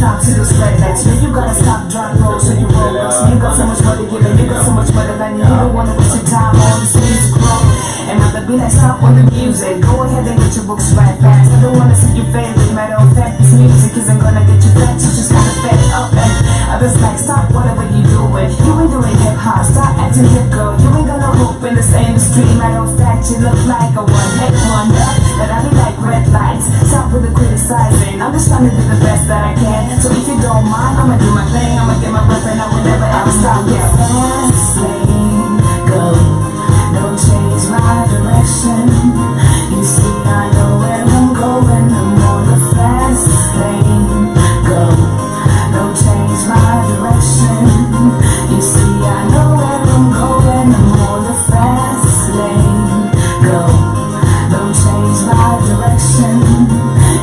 stop to those red lights. Yeah, you gotta stop, drive roll, so you roll up. So you got so much money giving, you got so much money than you don't wanna waste your time on this music roll. And I'll be like, stop on the music. Go ahead and get your books right fast. I don't wanna see your favorite. Matter of fact, this music isn't gonna get you fat. You just gotta fed up. And others like, stop whatever you doing. You ain't doing hip hop. Stop acting hip, girl. You ain't gonna hoop in this industry. Matter of fact, you look like a one-hit wonder. But I be like red lights. Stop with the criticizing. I'm just trying to do the best that I can. So if you don't mind, I'ma do my thing. I'ma get my breath and I will never ever stop. Yeah, fast lane, go. Don't change my direction. You see, I know where I'm going. I'm on the fast lane, go. Don't change my direction. You see, I know where I'm going. I'm on the fast lane, go. Don't change my direction.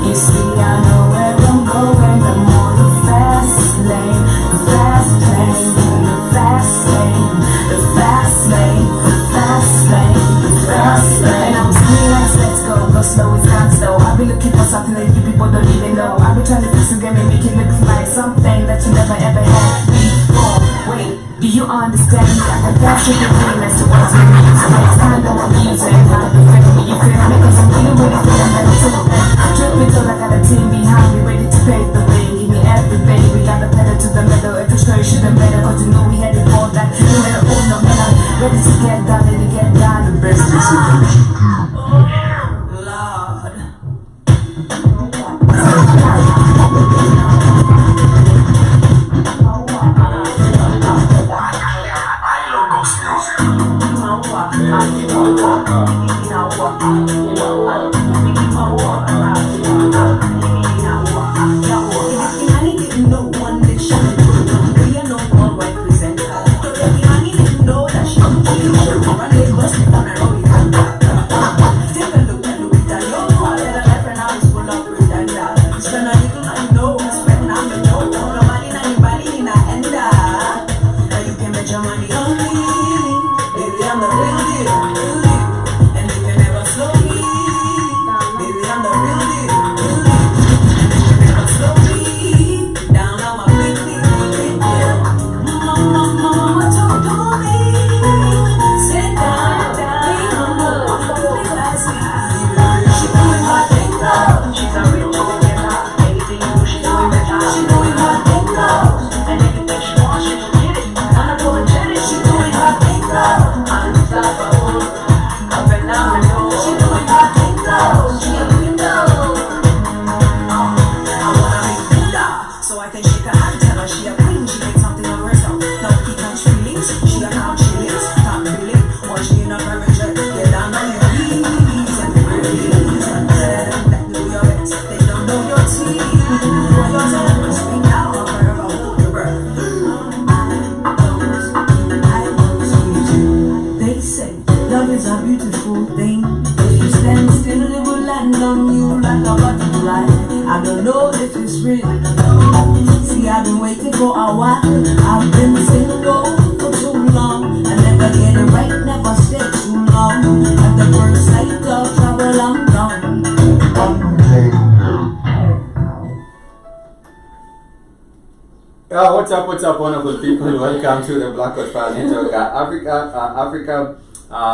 You see, I know where I'm going. I'm on the fast lane, the fast lane, the fast lane, the fast lane, the fast lane, the fast lane. And I'm screaming like, let's go slow, it's gone slow. I be looking for something that you people don't even know. I be trying to fix the game and make it look like something that you never ever had before. Wait, do you understand me? I can pass you the dream as to what's in me. So it's kind of amusing how to feel me. You feel me? Cause I'm really feeling better too. Trip me till I got a team behind me ready to pave the way. Give me everything. We got the pedal to the metal. If it's sure you should've better, cause you know we had it for that. You better own no man. Ready to get down, ready to get down. The best is you. What's up, wonderful people? Welcome to the Black File Network, Africa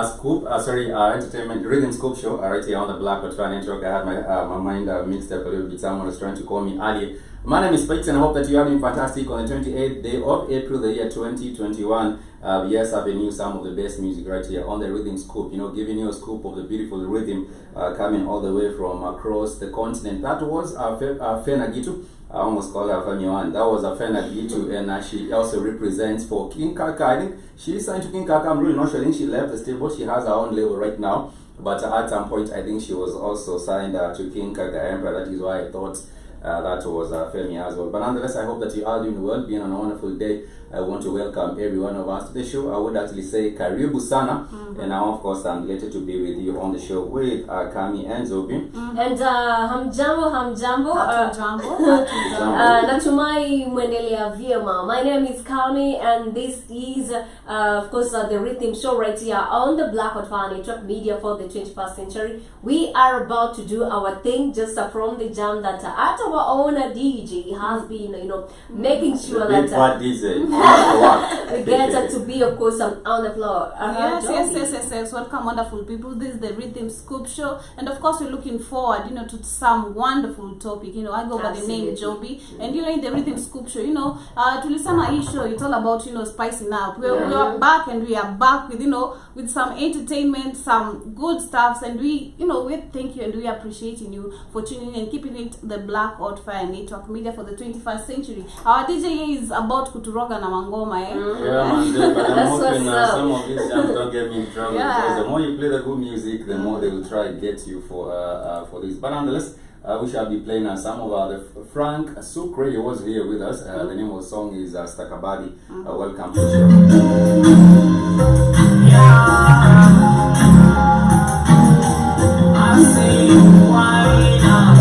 Scoop, Entertainment Rhythm Scoop Show, right here on the Black File Network. I had my mind mixed up a little bit. Someone was trying to call me earlier. My name is Spikes and I hope that you are doing fantastic on the 28th day of April, the year 2021. Yes, I've been using some of the best music right here on the Rhythm Scoop, giving you a scoop of the beautiful rhythm coming all the way from across the continent. That was Fena Gitu. I almost called her Famiwan. That was Fena Gitu, and she also represents for King Kaka. I think she signed to King Kaka. I'm really not sure. I think she left the stable. She has her own label right now. But at some point, I think she was also signed to King Kaka Emperor. That is why I thought that was Femi as well. But nonetheless, I hope that you are doing well, being on a wonderful day. I want to welcome every one of us to the show. I would actually say Karibu Sana. And now, of course, I'm delighted to be with you on the show with Kami and Zobi. And hamjambo. Natumai mwendelea vyema. My name is Kami, and this is, of course, the Rhythm Show right here on the Black Hot Fire Network Media for the 21st century. We are about to do our thing just from the jam that at our own DJ has been, making sure that we get to be, of course, on the floor. Yes. Welcome, wonderful people. This is the Rhythm Scoop Show, and of course, we're looking forward, to some wonderful topic. I go by the name Joby, and in the Rhythm Scoop Show, tulisema hii show, it's all about spicing up. We are back, and we are back with with some entertainment, some good stuffs, and we thank you and we appreciating you for tuning in and keeping it the Black Hot Fire Network Media for the 21st century. Our DJ is about kuturoga na mangoma, Yeah, man, but I'm hoping some of these jams don't get me in trouble, because the more you play the good music, the more they will try to get you for this. But nonetheless, we shall be playing some of the Frank Sucre. He was here with us. The name of the song is Stakabadi. Welcome to the show. I see you whine up.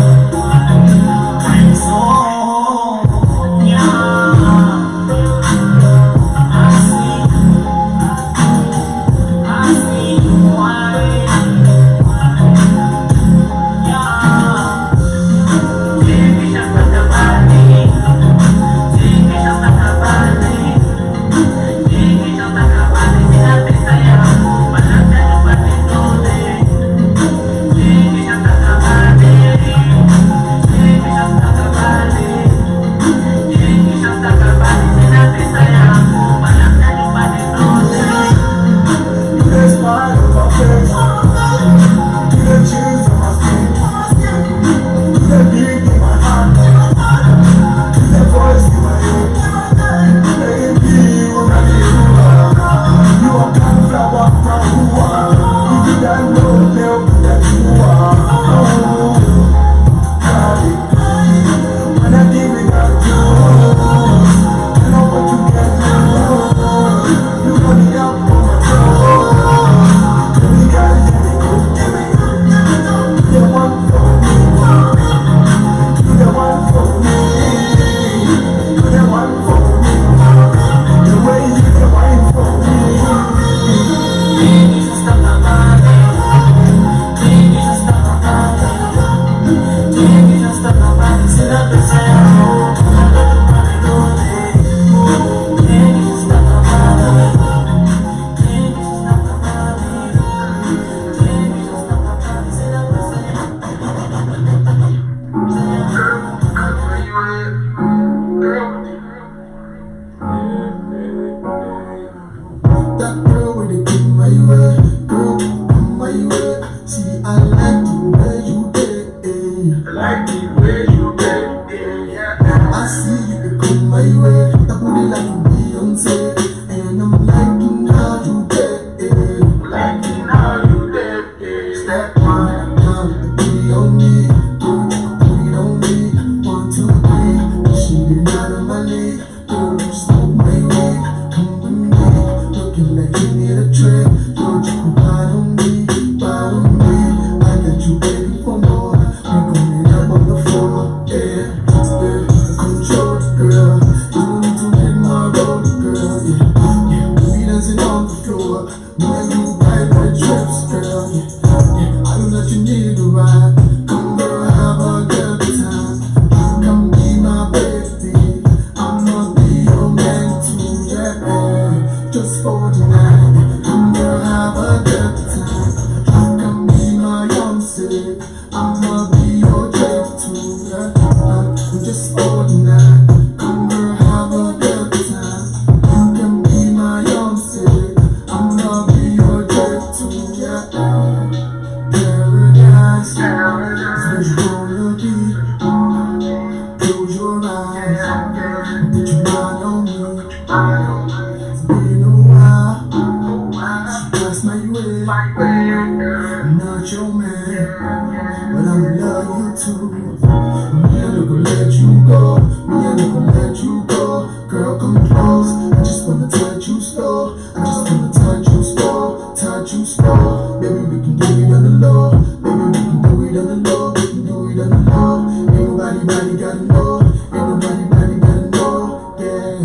Girl, come close. wanna touch you slow. I just wanna touch you slow, touch you slow. Maybe we can do it on the low. Maybe we can do it on the low. We can do it on the low. Ain't nobody gotta know. Ain't nobody gotta know. Yeah.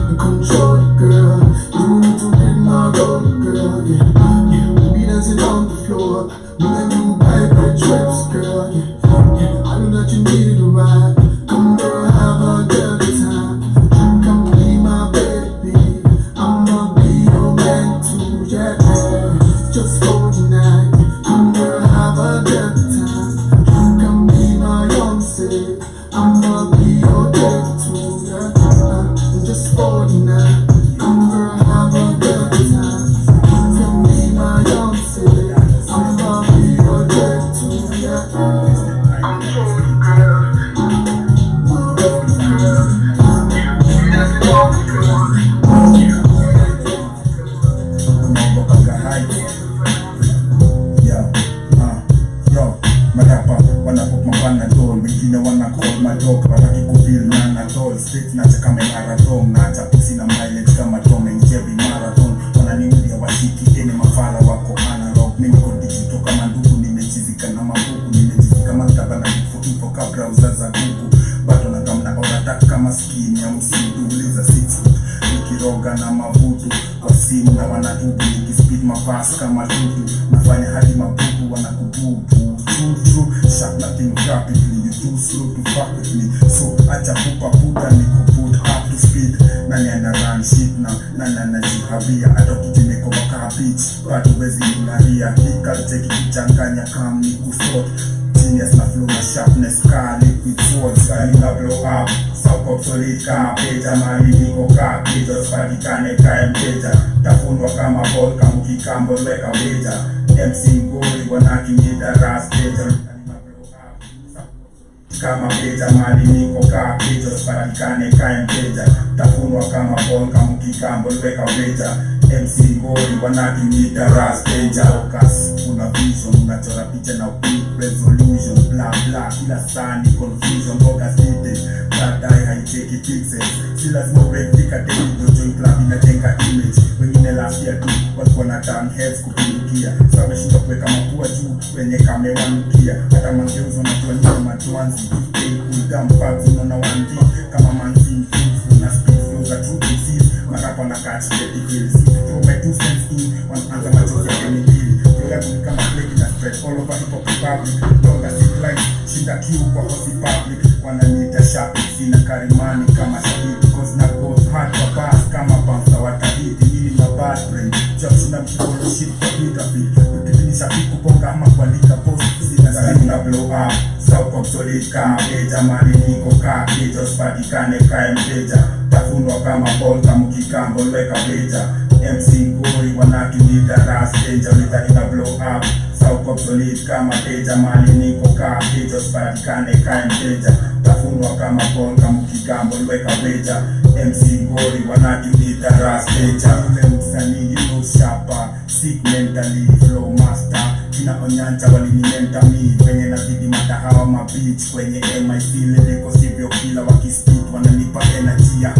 You control it, girl. You need to be my role, girl. Yeah. We dancing on the floor. We let you vibrate trips, girl. Yeah. I know that you need a ride. Come girl, have a good time. Come be my baby. I'ma be your man too, yeah. Just for tonight. Come girl, have a good time. Come be my Beyonce. I'ma be your dad too, yeah. Just for tonight. Come girl, have a good time. Come be my Beyonce. I'ma be your dad too, yeah. Control you, girl. Marapa wanapop mapanadol, wengine wanacall madog, wataki kufeel none at all. Straight nacha kama marathon, nacha pusi na mileage kama Tom and Jerry marathon. Wananiudia washiki ene mafala wako analog. Mimi niko digital kama ndugu, nimechizika na mabuku, nimechizika maktaba na info kabla uzaza kuku. Bado na kamna oratak kama skin ya msitu, uliza six foot nikiroga na mavutu kwa simu na wanatubu, nikispeed mavasi kama tutu, nafanya hadi mabuku wanakububu. True, sharp nothing rapidly, you too slow to fuck with me. So acha puta ni kuput up to speed. Nani ana run shit na nani anajihabia. Adokijimeko waka beach, bado wezi ingaria. Hikal cheki kichanganya kam ni kusot. Genius na flow na sharpness ka liquid swords. Kali na blow up, south obsolete ka peja. Mali niko ka peja, spadikane ka mteja. Tafundwa kama ball, kamuki kambo weka weja. MC Ngori wanakinyita ras peja. Kama peja mali niko ka peja, spadikane ka mteja. Tafundwa kama ball, kamuki kambo weka weja. MC Ngori wanakinyita ras peja. Focus, una vision, unachora picha na quick resolution. Bla bla, kila saa ni confusion. Focus detail, baadaye haicheki pixels. Si lazima replika daily, join club inajenga image. Wengine last year tu walikuwa na turn heads kupindukia. Sasa wameshinda kuweka mapua juu kwenye kamewanukia. Hata mangeuzo na tuanyia matuanzi. Kuiga mpags unaona wandi kama manzini fruits. Una speed flows za true disease. Marapa na catch the hills. Throw my 2 cents in, wanaanza machozi ya kemikili. Yoga kama plague na spread all over hip hop republic. Longa sick line, shinda kiu kwa hosi public. Wananiita sharp, sina karimani kama shahidi. Cause na goes hard kwa bass kama bouncer watahidi. Mini na bad brain, just sina mkipolo shit kwa interview. Ukifinisha piku ponga ama kuandika post. Sina zaidi na blow up, south obsolete ka peja. Mali niko ka peja, spadikane ka mteja. Tafundwa kama ball, kamukikambo weka peja. MC Ngori wanakinyita ras peja. Unitaki na blow up, south obsolete kama peja. Mali niko ka peja, spadikane ka mteja. Tafundwa kama ball, kamukikambo weka peja. MC Ngori wanakinyita ras peja. Ule msanii you shapa, sick mentally, flow master. Kina onyanja walinimenta mi, kwenye nazidi matahawa mabitch. Kwenye MIC lyrical sivyo kila wakispeak, wananipa energy ya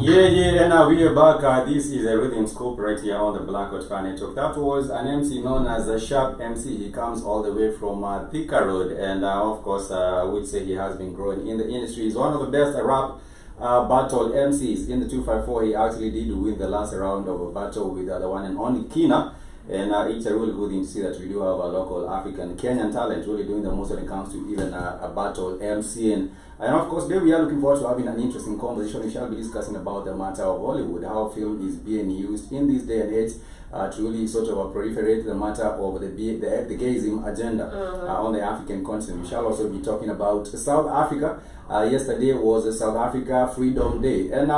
Yeah, and now we are back. This is a rhythm scoop right here on the Black Hot Fan Network. That was an MC known as a Sharp MC. He comes all the way from Thika Road, and of course, I would say he has been growing in the industry. He's one of the best rap battle MCs in the 254. He actually did win the last round of a battle with the one and only Kina. And it's a really good thing to see that we do have a local African Kenyan talent really doing the most when it comes to even a battle MC. And of course, today we are looking forward to having an interesting conversation. We shall be discussing about the matter of Hollywood, how film is being used in this day and age to really sort of proliferate the matter of the gayism agenda on the African continent. We shall also be talking about South Africa. Yesterday was the South Africa Freedom Day, and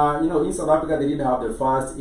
in South Africa they did have the first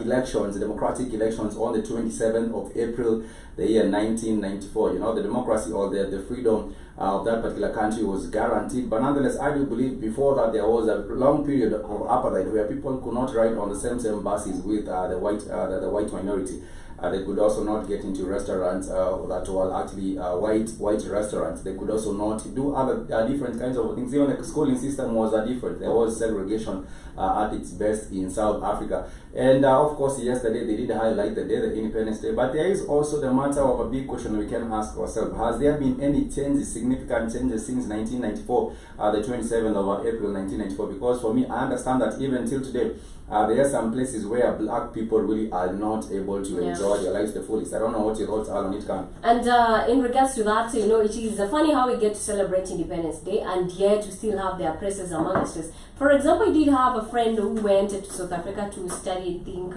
elections, democratic elections, on the 27th of April, the year 1994. The democracy or the freedom of that particular country was guaranteed, but nonetheless, I do believe before that there was a long period of apartheid where people could not ride on the same buses with the white minority. They could also not get into restaurants that were actually white restaurants. They could also not do other different kinds of things. Even the schooling system was different. There was segregation at its best in South Africa. And of course, yesterday they did highlight the day, the Independence Day. But there is also the matter of a big question we can ask ourselves. Has there been any changes, significant changes since 1994, the 27th of April 1994? Because for me, I understand that even till today, there are some places where black people really are not able to enjoy their lives the fullest. I don't know what your thoughts are on it, Khan. And in regards to that, you know, it is funny how we get to celebrate Independence Day and yet we still have the oppressors amongst us. For example, I did have a friend who went to South Africa to study, I think,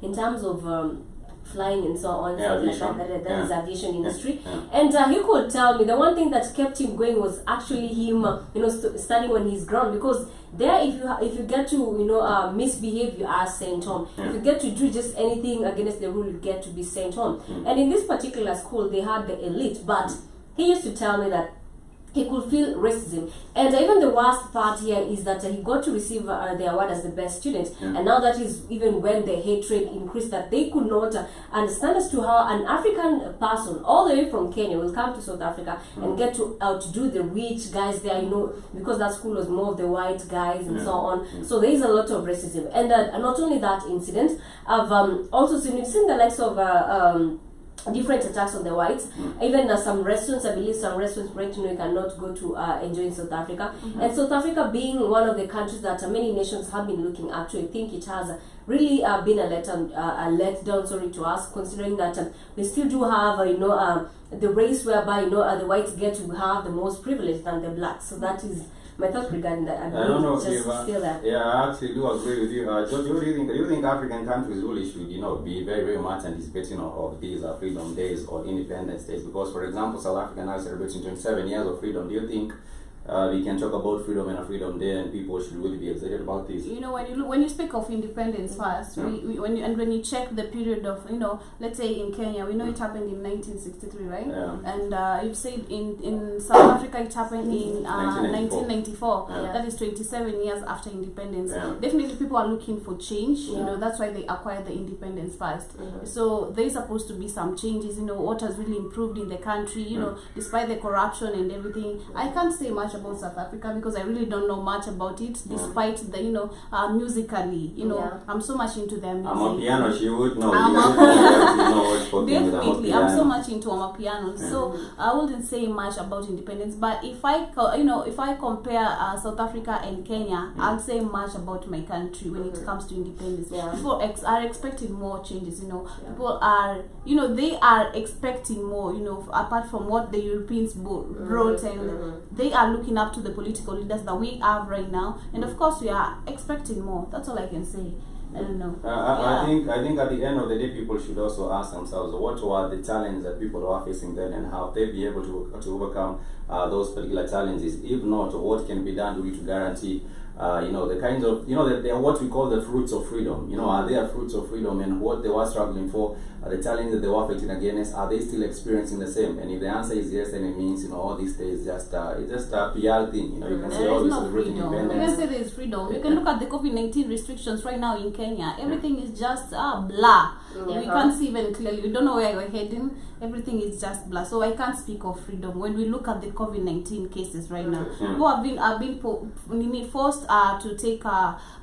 in terms of flying and so on, aviation. that is aviation industry. And he could tell me the one thing that kept him going was actually him, you know, studying on his ground, because there, if you get to, you know, misbehave, you are sent home. If you get to do just anything against the rule, you get to be sent home. And in this particular school, they had the elite, but he used to tell me that he could feel racism. And even the worst part here is that he got to receive the award as the best student. And now that is even when the hatred increased, that they could not understand as to how an African person all the way from Kenya will come to South Africa and get to outdo the rich guys there, you know, because that school was more of the white guys and so on. So there is a lot of racism. And not only that incident, I've also seen, we've seen the likes of different attacks on the whites. Even some restaurants, I believe some restaurants right now you cannot go to enjoy in South Africa. And South Africa being one of the countries that many nations have been looking up to, I think it has really been a letdown to us, considering that we still do have you know, the race whereby, you know, the whites get to have the most privilege than the blacks. So that is my thoughts regarding that. I don't know just still that. Yeah, I actually do agree with you. George, what do you think? Do you think African countries really should, you know, be very, very much anticipating of these freedom days or independence days? Because, for example, South Africa now celebrating 27 years of freedom. Do you think we can talk about freedom and a freedom day, and people should really be excited about this? You know, when you speak of independence first, when you check the period of, you know, let's say in Kenya, we know it happened in 1963, right? And you've said in South Africa it happened in 1994. That is 27 years after independence. Definitely people are looking for change. You know, that's why they acquired the independence first. So there's supposed to be some changes. You know, what has really improved in the country. You know, despite the corruption and everything. I can't say much about South Africa because I really don't know much about it, despite the, you know, musically, you know, I'm so much into their music. Amapiano, she would know. Definitely, I'm so much into Amapiano, so I wouldn't say much about independence. But if I compare South Africa and Kenya, I'll say much about my country when it comes to independence. People are expecting more changes. You know, people are, you know, they are expecting more. You know, apart from what the Europeans brought, and they are looking up to the political leaders that we have right now, and of course we are expecting more. That's all I can say. I don't know. I think at the end of the day, people should also ask themselves what were the challenges that people are facing then, and how they be able to overcome those particular challenges. If not, what can be done to guarantee you know, the kinds of, you know, they are what we call the fruits of freedom. You know, are there fruits of freedom, and what they were struggling for, the challenges that they were fighting against, are they still experiencing the same? And if the answer is yes, then it means, you know, all these days it's just a PR thing. You know, you can say all this celebrating independence. You can say there is freedom. You can look at the COVID-19 restrictions right now in Kenya. Everything is just blah. We can't see even clearly. We don't know where we're heading. Everything is just blah. So I can't speak of freedom when we look at the COVID-19 cases right now. People have been forced to take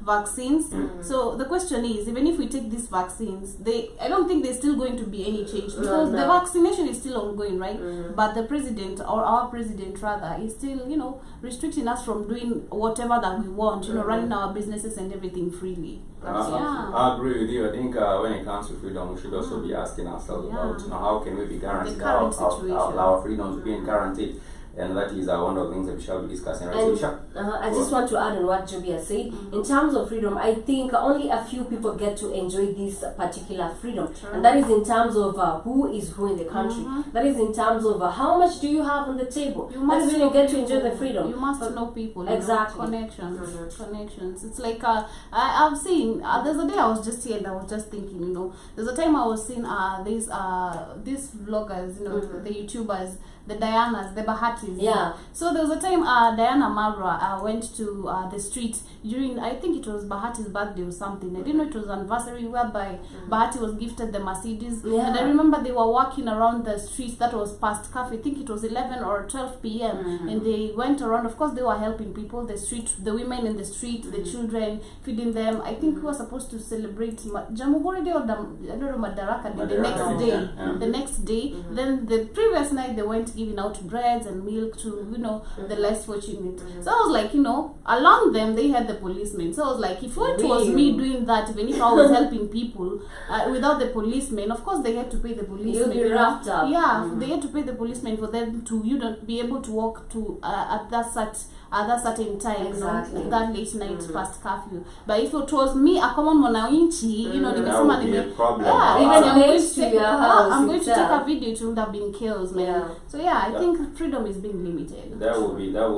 vaccines. So the question is, even if we take these vaccines, I don't think there's still going to be any change, because the vaccination is still ongoing, right? But the president, or our president rather, is still, you know, restricting us from doing whatever that we want, you know, running our businesses and everything freely. I agree with you. I think when it comes to freedom, we should also be asking ourselves about, you know, how can we be guaranteed our freedoms being guaranteed. And that is one of the things that we shall be discussing. Right? I just want to add on what Joby has said. In terms of freedom, I think only a few people get to enjoy this particular freedom. And that is in terms of who is who in the country. That is in terms of how much do you have on the table. That is when you get to enjoy the freedom. You must know people. Exactly. Connections. It's like, I've seen, there's a day I was just here and I was just thinking, you know, there's a time I was seeing these vloggers, you know, the YouTubers, the Dianas, the Bahatis, parties. Yeah. So there was a time Diana Marwa went to the street during, I think it was Bahati's birthday or something. I didn't know it was anniversary whereby Bahati was gifted the Mercedes. Yeah. And I remember they were walking around the streets that was past cafe. I think it was 11 or 12 p.m. And they went around. Of course, they were helping people, the street, the women in the street, the children, feeding them. I think we were supposed to celebrate Jamhuri Day or I don't know, Madaraka Day the next day. The next day. Then the previous night they went giving out breads and milk to, you know, the less fortunate. So I was like, you know, along them they had the policemen. So I was like, if it was me doing that, even if I was helping people without the policemen, of course they had to pay the policemen. You'll be wrapped up. Yeah, they had to pay the policemen for them to, you know, be able to walk to at that certain time, Exactly. you know, that late night past curfew. But if it was me, a common mwananchi, you know, that would be a problem. Even I'm going next to to take, your house I'm going to take itself. a video. It would have been chaos, man. Yeah. So yeah, I think freedom is being limited. That would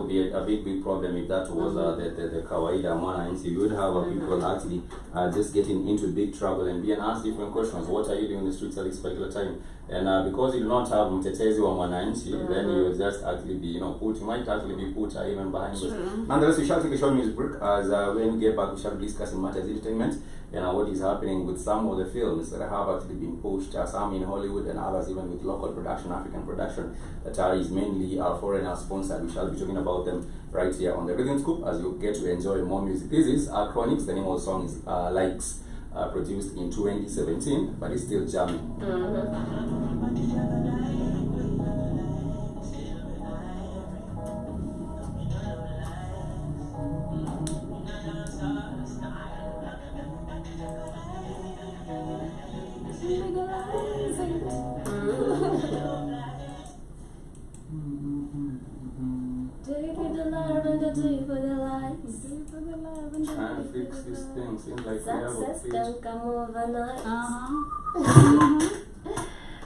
be a big problem if that was the kawaida mwananchi. You would have people actually just getting into big trouble and being asked different questions. What are you doing in the streets at this particular time? And because you do not have mtetezi wa mwananchi, then you will just actually be, you know, you might actually be put even behind us. Nonetheless, we shall take a short music break. As when we get back, we shall be discussing matters entertainment and what is happening with some of the films that have actually been pushed, some in Hollywood and others even with local production, African production, that is mainly foreigner sponsored. We shall be talking about them right here on the Rhythm Scoop as you get to enjoy more music. This is Chronics. The name of the song is Likes. Produced in 2017, but it's still jamming. Trying to fix this thing seems like we have a Success pitch. can come overnight.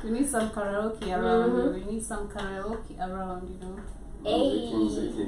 We need some karaoke around. We need some karaoke around, you know. Hey. Ziki.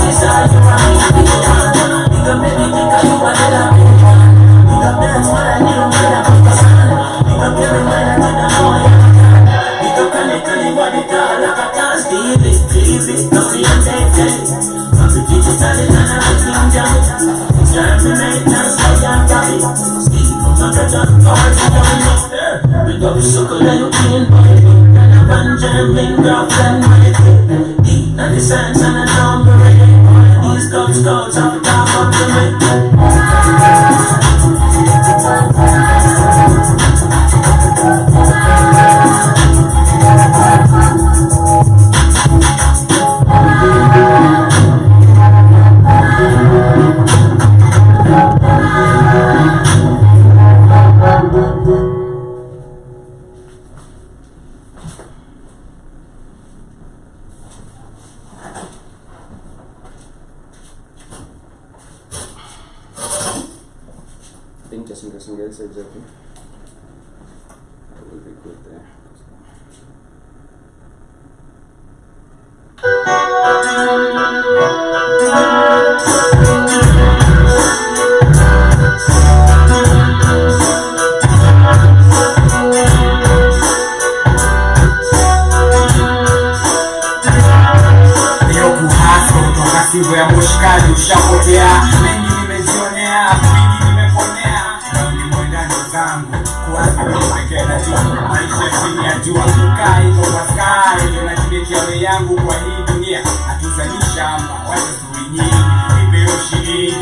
Sister, you are easy, no be take. From the digital and everything down. Terminate and slow down, daddy. Speak from my brother, all together. We go circle and you can't buy it. And a Benjamin Graft and Mike. Deep in the sands and a number. All these scouts have to talk up to me. I think just in case you guys exactly. I will be good there. Sigo ya mushikaji ushapotea, mengi nimejionea, vingi nimeponea, ni mwendani zangu kuwaza pekee na jua, maisha chini ya jua, kai kwa sky, ndio najiletea wewe yangu kwa hii dunia, hatuzalisha hapa, wacha tuinyingi, nipe shilingi,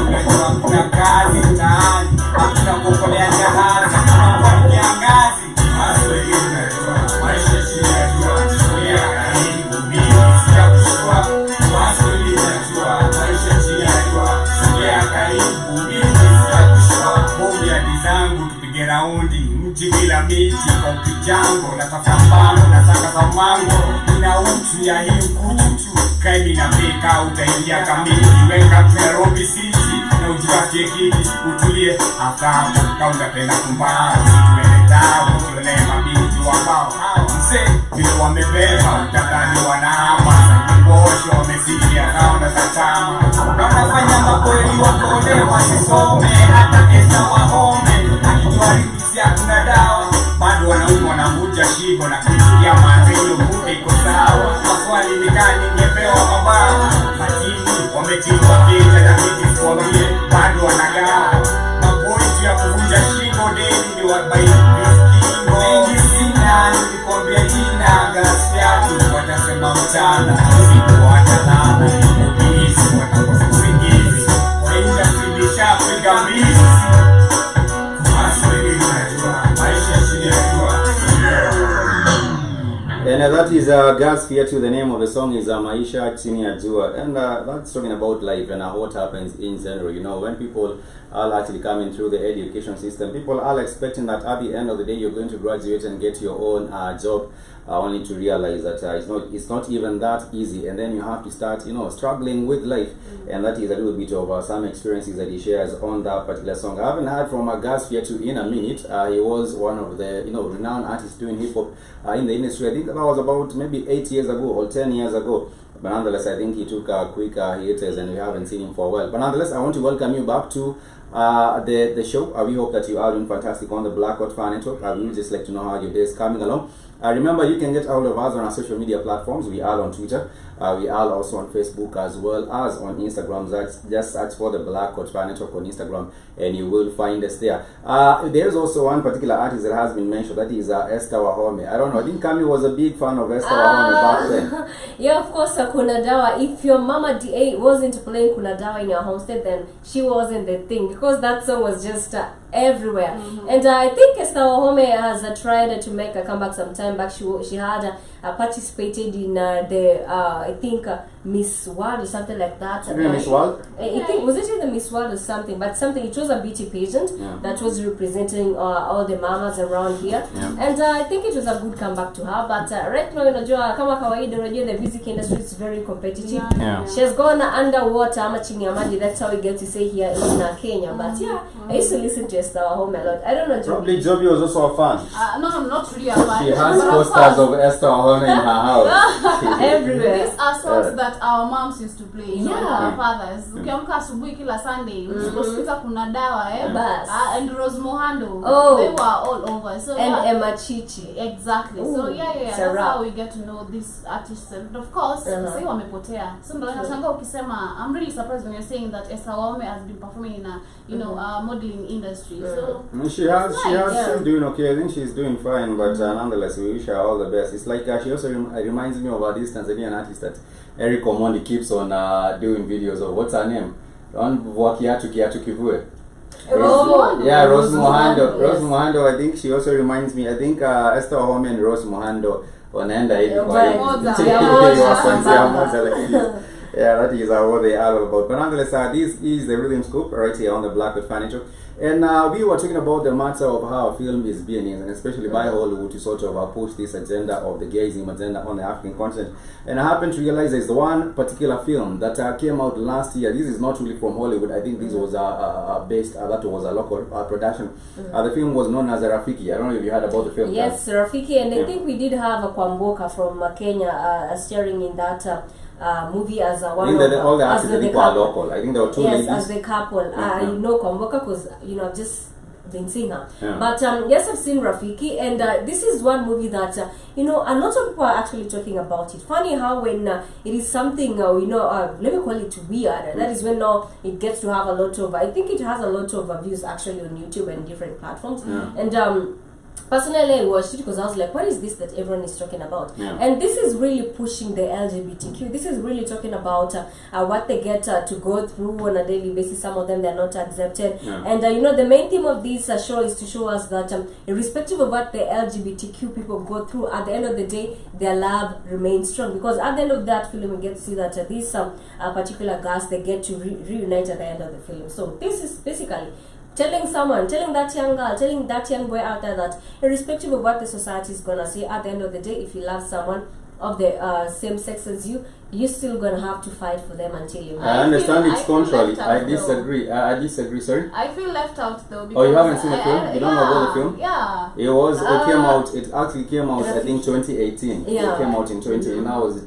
unajua kuna kazi mtaani, hakuna kukolea jahazi, kama kiangazi, maswali unajua, maisha chini ya jua, tusoea karibu mimi, sitakushwa, maswali maisha chini ya jua, sogea karibu mimi, sitakushwa, moja zangu tupige raundi, mji bila miti kwa kijambo, natafuta mpango, nataka samango, nina uchu ya hii kuchuchu, kaimi na meka, utaingia kamili, weka Nairobi City, na ujipatie kiti, utulie, aftapo, kaunapenda kumbao, tuwele tabu, tuwele mabinti wapao, mse, vile wamebeba, utakani wanahama, Bosho wamesikia kaunda za chama, wanafanya makweli wakole wasisome, hata kesa wahome, akijua rimisi hakuna dawa, bado wanaume wanavuja shigo na kusikia mazelo muda iko sawa, maswali nikani ningepewa mabawa, majini wametingwa kija na miti kuambie, bado wanagawa, maboitu ya kuvunja shigo deni ni wabaini viskingo, mengi sina nilikuambia jina, gasi yatu watasema mchana, And that is Gas Fear to the name of the song is Maisha Chini ya Jua, and that's talking about life and what happens in general. You know, when people are actually coming through the education system, people are expecting that at the end of the day you're going to graduate and get your own job, only to realize that it's not even that easy, and then you have to start struggling with life. And that is a little bit of some experiences that he shares on that particular song. I haven't heard from Gas Fear to in a minute. He was one of the renowned artists doing hip hop in the industry. I think that was about maybe 8 years ago or 10 years ago. But nonetheless, I think he took a quick hiatus and we haven't seen him for a while. But nonetheless, I want to welcome you back to the show. We hope that you are doing fantastic on the Blackout Fan Network. We would just like to know how your day is coming along. Remember, you can get all of us on our social media platforms. We are on Twitter. We are also on Facebook as well as on Instagram. Just search for the Blackout Fan Network on Instagram and you will find us there. There's also one particular artist that has been mentioned. That is Esther Wahome. I don't know. I think Kami was a big fan of Esther Wahome back then. Yeah, of course, Kuna Dawa. If your Mama DA wasn't playing Kuna Dawa in your homestead, then she wasn't the thing, because that song was just everywhere. And I think Esther Wahome has tried to make a comeback some time back. She had participated in I think Miss World or something like that. Miss World? I think, was it the Miss World or something? But something, it was a beauty pageant that was representing all the mamas around here. And I think it was a good comeback to her. But right now, kama kawaida, the music industry is very competitive. She has gone underwater, ama chini ya maji. That's how we get to say here in Kenya. But yeah, I used to listen to Esther Wahome a lot. I don't know. Probably Joby was also a fan. No, I'm not really a fan. She has posters of Esther Wahome in her house. Everywhere. These are songs that our moms used to play, you know, and Yeah. our fathers. Ukiamka asubuhi kila Sunday, usiposikiza kuna dawa, Bas. and Rose Mohando. Oh. They were all over. So And yeah. Emma Chichi. Exactly. So Ooh, yeah, it's a that's wrap. how we get to know these artists. And of course, say wamepotea. So ndo nashangaa ukisema, I'm really surprised when you're saying that Esther Waume has been performing in a, you know, modeling industry. So She has nice. still doing okay. I think she's doing fine, but nonetheless, we wish her all the best. It's like she also reminds me of this Tanzanian artist that Eric Omondi keeps on doing videos of. What's her name? On Kiatu Kivue. Mohando. Yeah, Rose Mohando. Yes. Rose Mohando, I think she also reminds me. I think Esther Waume and Rose Mohando wanaenda hivi kwa Right. hivi. Yeah, that is what they are all about. But nonetheless, this is the Rhythm Scoop right here on the Blackwood Furniture. And we were talking about the matter of how film is being used, and especially by Hollywood, to sort of push this agenda of the gayism agenda on the African continent. And I happened to realize there's one particular film that came out last year. This is not really from Hollywood. I think this was based, that was a local production. The film was known as Rafiki. I don't know if you heard about the film. Yes, Rafiki, and I think we did have a Kwamboka from Kenya starring in that movie as I one think of that all the as actors I think were couple. local. I think there were two Yes, ladies. as the couple. You know Kwamboka because I've just been seeing her. Yeah. But yes, I've seen Rafiki, and this is one movie that a lot of people are actually talking about it. Funny how when it is something let me call it weird. That is when now it gets to have a lot of. I think it has a lot of views actually on YouTube and different platforms. Yeah. And personally, I watched it because I was like, what is this that everyone is talking about? Yeah. And this is really pushing the LGBTQ. This is really talking about what they get to go through on a daily basis. Some of them, they're not accepted. Yeah. And, the main theme of this show is to show us that irrespective of what the LGBTQ people go through, at the end of the day, their love remains strong. Because at the end of that film, we get to see that these particular girls, they get to reunite at the end of the film. So this is basically telling that young girl, telling that young boy out there that irrespective of what the society is gonna say, at the end of the day, if you love someone of the same sex as you, you're still gonna have to fight for them until you I marry. understand I it's feel contrary. left out, I though. disagree. I disagree. Sorry. I feel left out though. Oh, you because haven't seen the film? You don't know about the film? Yeah. It came out. It actually came out. I think 2018. Yeah. It came out in 20. Now was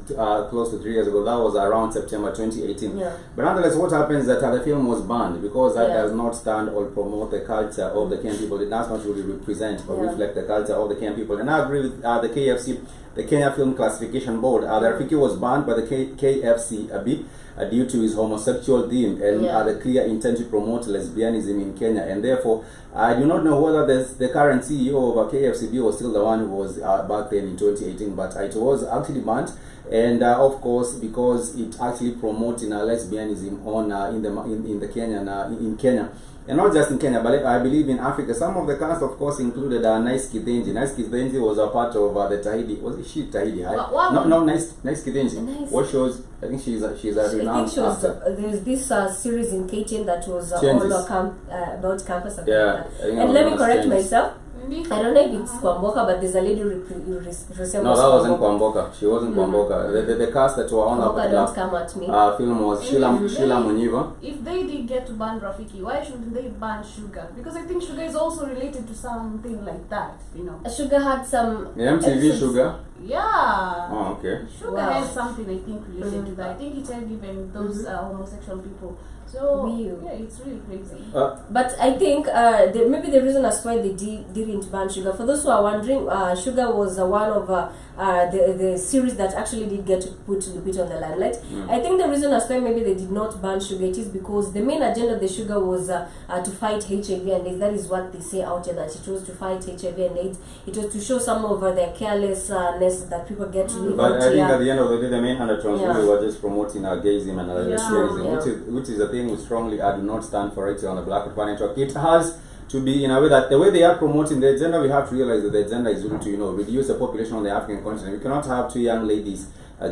close to 3 years ago. That was around September 2018. Yeah. But nonetheless, what happens is that the film was banned because that Yeah. does not stand or promote the culture of the Kenyan people. It does not really represent or Yeah. reflect the culture of the Kenyan people. And I agree with the KFC, the Kenya Film Classification Board. The Rafiki was banned by the KFCB due to his homosexual theme and Yeah. the clear intent to promote lesbianism in Kenya. And therefore, I do not know whether the current CEO of KFCB was still the one who was back then in 2018, but it was actually banned. And of course, because it actually promoting lesbianism on in the Kenyan in Kenya. And not just in Kenya, but I believe in Africa. Some of the cast, of course, included Nice Kidenji. Nice Kidenji was a part of the Tahidi. Was it she Tahidi? No, Nice Kidenji. Nice. What shows? I think she's a I think renowned she was, actor. there's this series in KTN that was all Changes. about campus. And Yeah, like that. I think And it let was me correct Changes. myself. I don't know if it's Kwamboka, but there's a lady who resembles No, that wasn't Kwamboka. She wasn't Kwamboka. The cast that were on that Kwamboka, don't particular come at me. film was Sheila Muniva. If they did get to ban Rafiki, why shouldn't they ban Sugar? Because I think Sugar is also related to something like that, Sugar had some The MTV episodes. Sugar. Yeah. Oh, okay. Sugar Wow. has something I think related to that. I think it had even those homosexual people. So Weird. yeah, it's really crazy. But I think maybe the reason as why they didn't ban Sugar, for those who are wondering, Sugar was one of the series that actually did get put Lupita on the limelight. I think the reason as why maybe they did not ban Sugar, it is because the main agenda of the Sugar was to fight HIV and AIDS. That is what they say out there, that it was to fight HIV and AIDS. It was to show some of the carelessness that people get to live But out I think here. at the end of the day, the main undertones Yeah. really were just promoting gayism and lesbianism, Yeah. which is a thing we strongly do not stand for right here on the Black Panther Network. It has to be in a way that the way they are promoting the agenda, we have to realize that the agenda is really to reduce the population on the African continent. We cannot have two young ladies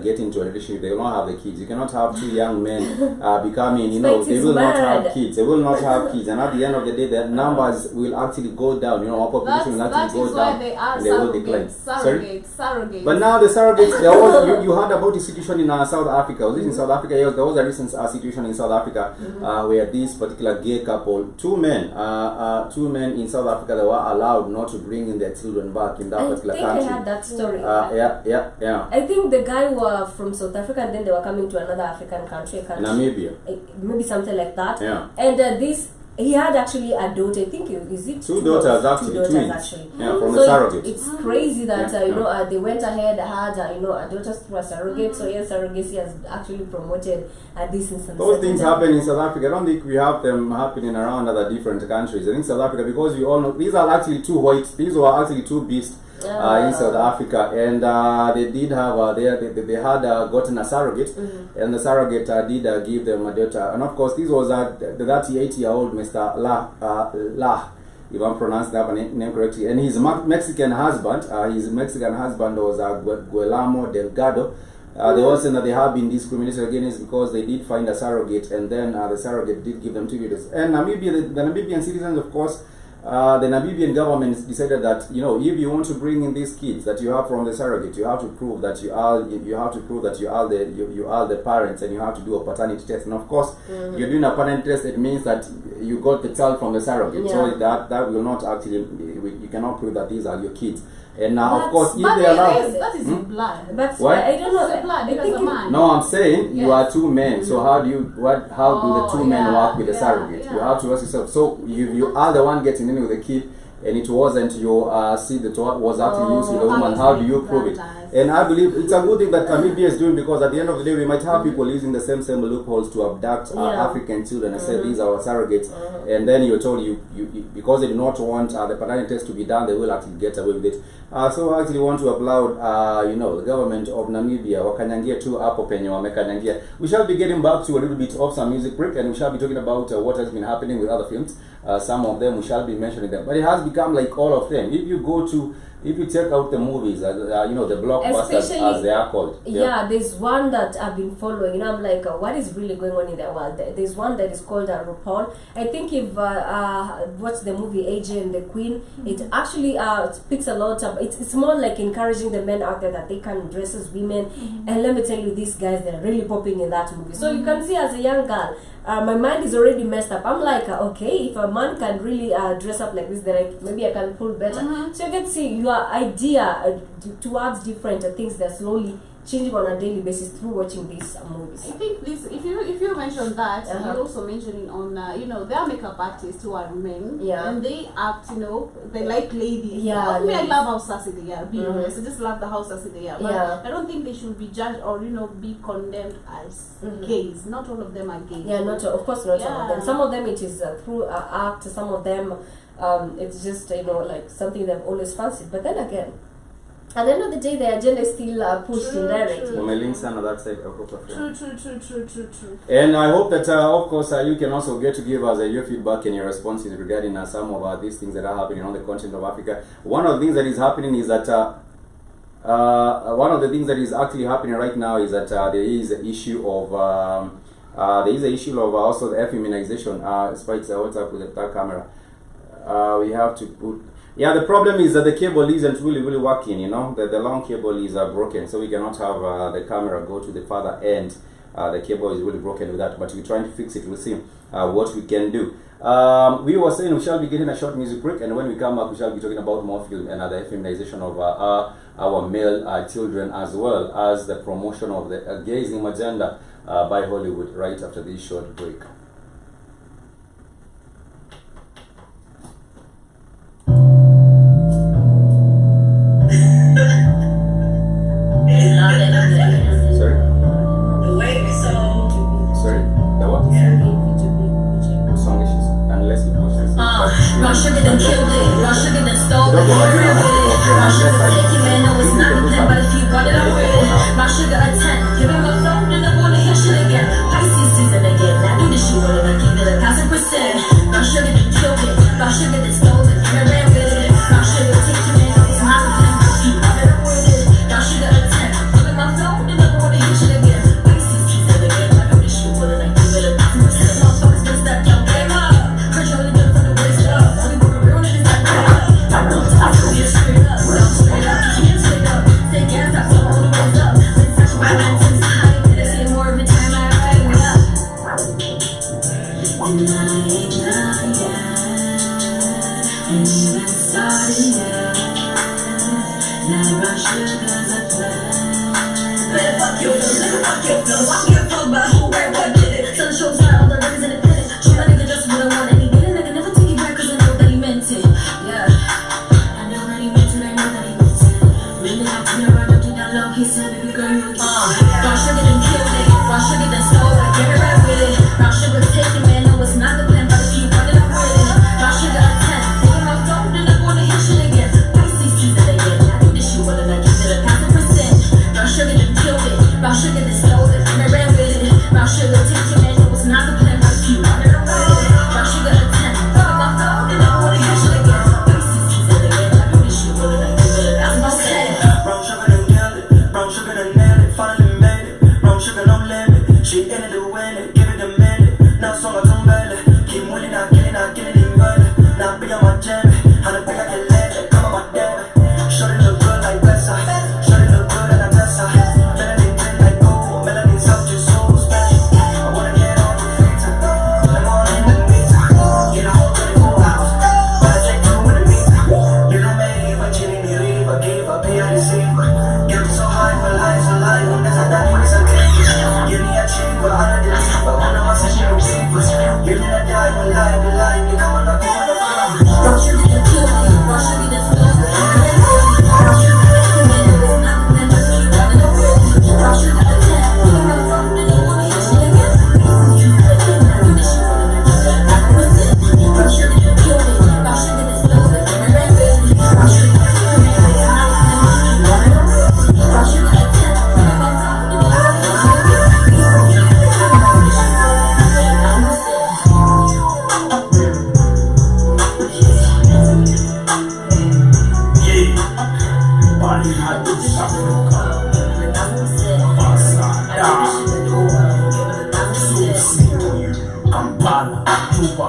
get into a relationship, they will not have the kids. You cannot have two young men becoming, Like they it's will not mad. have kids. They will not have kids, and at the end of the day, the numbers will actually go down. Our population will That actually is go why down, they are and they will decline. surrogates. But now the surrogates, there was, you heard about the situation in South Africa. Was it in South Africa? Yes, there was a recent situation in South Africa where this particular gay couple, two men in South Africa, they were allowed not to bring in their children back in that I particular think country. I had that story. Yeah. I think the guy were from South Africa and then they were coming to another African country. Namibia. Maybe something like that. Yeah. And he had actually a daughter. I think is it two daughters actually, two daughters twins. actually. Yeah, from so a surrogate. It's crazy that Yeah. they went ahead, had a daughter through a surrogate. So yes, surrogacy has actually promoted this instance. Those things happen in South Africa. I don't think we have them happening around other different countries. I think South Africa, because you all know these are actually two whites. These were actually two beasts in South Africa, and they did have they had gotten a surrogate, and the surrogate did give them a daughter. And of course, this was the 38-year-old Mr. La, if I'm pronouncing that name correctly, and his Mexican husband. His Mexican husband was Guillermo Delgado. They also said that they have been discriminated against because they did find a surrogate, and then the surrogate did give them 2 daughters. And Namibia, the Namibian citizens, of course, the Namibian government decided that if you want to bring in these kids that you have from the surrogate, you have to prove that you are the parents, and you have to do a paternity test. And of course, you're doing a paternity test. It means that you got the child from the surrogate. Yeah. So that will not actually, you cannot prove that these are your kids. And now, of course, if they allow, that is in blood. But What? I don't know. It's blood I because think a man. no, I'm saying you Yes. are two men. So how do the two men work with the surrogate? yeah. You have to ask yourself. So you are the one getting in with the kid, and it wasn't your seed that was actually used with the woman. How do you prove it? And I believe it's a good thing that Namibia is doing, because at the end of the day, we might have people using the same loopholes to abduct African children and say these are our surrogates, and then you're told you because they do not want the paternity test to be done, they will actually get away with it. So I actually want to applaud the government of Namibia. Wakanyangia tu hapo penye wamekanyangia. We shall be getting back to a little bit of some music break, and we shall be talking about what has been happening with other films. Some of them we shall be mentioning them, but it has become like all of them. If you check out the movies, the blockbusters as they are called. Yeah, there's one that I've been following, and I'm like, what is really going on in the world? There's one that is called RuPaul. I think if watched the movie AJ and the Queen, it actually speaks a lot of. It's more like encouraging the men out there that they can dress as women. And let me tell you, these guys, they're really popping in that movie. So you can see, as a young girl, my mind is already messed up. I'm like, okay, if a man can really dress up like this, then maybe I can pull better. So you can see your idea towards different things that slowly changing on a daily basis through watching these movies. I think this, if you mention that, you're also mentioning on there are makeup artists who are men, and they act, they like ladies. Yeah, I love how sassy they are. Being honest, I just love the how sassy they are. But I don't think they should be judged or be condemned as gays. Not all of them are gays. Yeah, of course not all of them. Some of them it is through act. Some of them it's just like something they've always fancied. But then again, at the end of the day, the agenda is still pushed indirectly. True. And I hope that, of course, you can also get to give us your feedback and your responses regarding some of these things that are happening on the continent of Africa. One of the things that is happening is that one of the things that is actually happening right now is that there is an issue of also the feminization. Despite what's up with that camera, we have to put. Yeah, the problem is that the cable isn't really working, the long cable is broken, so we cannot have the camera go to the further end. The cable is really broken with that, but we're trying to fix it. We'll see what we can do. We were saying we shall be getting a short music break, and when we come back, we shall be talking about more film and the feminization of our male children, as well as the promotion of the gayism agenda by Hollywood right after this short break. Raw sugar done killed it. Raw sugar done stole it. Raw sugar taking, man, no, it's not nothing, but if you brought it, I'm with it. Raw sugar a 10, give him a phone, and I wanna hit shit again. Pisces season again, I do this shit with it, I keep it 1,000%. Raw sugar done killed it. Raw sugar done stole it, and I ran with it. Raw sugar taking, man, no, it's not nothing, but if you brought it, I'm with it. Raw sugar a 10, give him a phone, and I wanna hit shit again. Pisces season again, I do this shit with it, I keep it 1,000%. Motherfuckers been stuck, y'all game up. Controlling them from the waist up. Straight up, stay gas up, so hold the waist up. victims. Watch me get fucked by who, where, what did it. Sun shows not all the records in the pit. Shoot my nigga just what I want, and he get a nigga never take it back 'cause I know that he meant it. Yeah, I know that he meant it. I know that he meant it. Really out to me, run up to that low. He said, baby girl, you a Brown sugar done killed it. Brown sugar done stole it. Get it right with it. Brown sugar taking, man. No, it's not the plan, but if you running up with it. Brown sugar a 10. Taking my phone, then I'm gonna hit shit again. Pisces season again. I do this shit well and I give it a 1,000%. Brown sugar done killed it. Brown sugar done stole it. And I ran with it. Brown sugar taking, man. No, it's not the plan, but if you running up with it. Brown sugar a 10. Taking my phone, then I'm gonna hit shit again. Pisces season again. I do this shit well and I give it a 1,000%. Brown sugar done killed it. Brown sugar done nailed it. Finally made it. Brown sugar no limit. She in it to win it. Give it a minute. Now song I don't belly. Keep winning, I get it in value. Now be on my jam. How to pick I can let it. Come on my damn. Shorty look good like Bessa. Shorty look good and I test her. Melanin tin like gold. Melanin soft just so special. I wanna get on the feature. Let on in the meter. Get a hold of the whole house. But I take two in the meter. You know me, but you need me leave. I give up here and receive. Get me so high for life, so life. As I die, it's okay. Give me a cheat, but I don't believe. But one of my sessions will see. Give me a die, but life. You come on, I give it a fire. Brown sugar done killed it. Brown sugar done stole it. Brown sugar taking, man. No, it's not the plan, but if you running up with it. Brown sugar a 10. Taking my phone, then I'm gonna hit shit again. Pisces season again. I do this shit well and I give it a 1,000%. Brown sugar done killed it. Brown sugar done stole it. And I ran with it. Brown sugar taking, man. No, it's not the plan, but if you running up with it. Brown sugar a 10. Taking my phone, then I'm gonna hit shit again. Pisces season again. I do this shit well and I give it a 1,000%. Bali hadi Afrika Basada Kampala Juba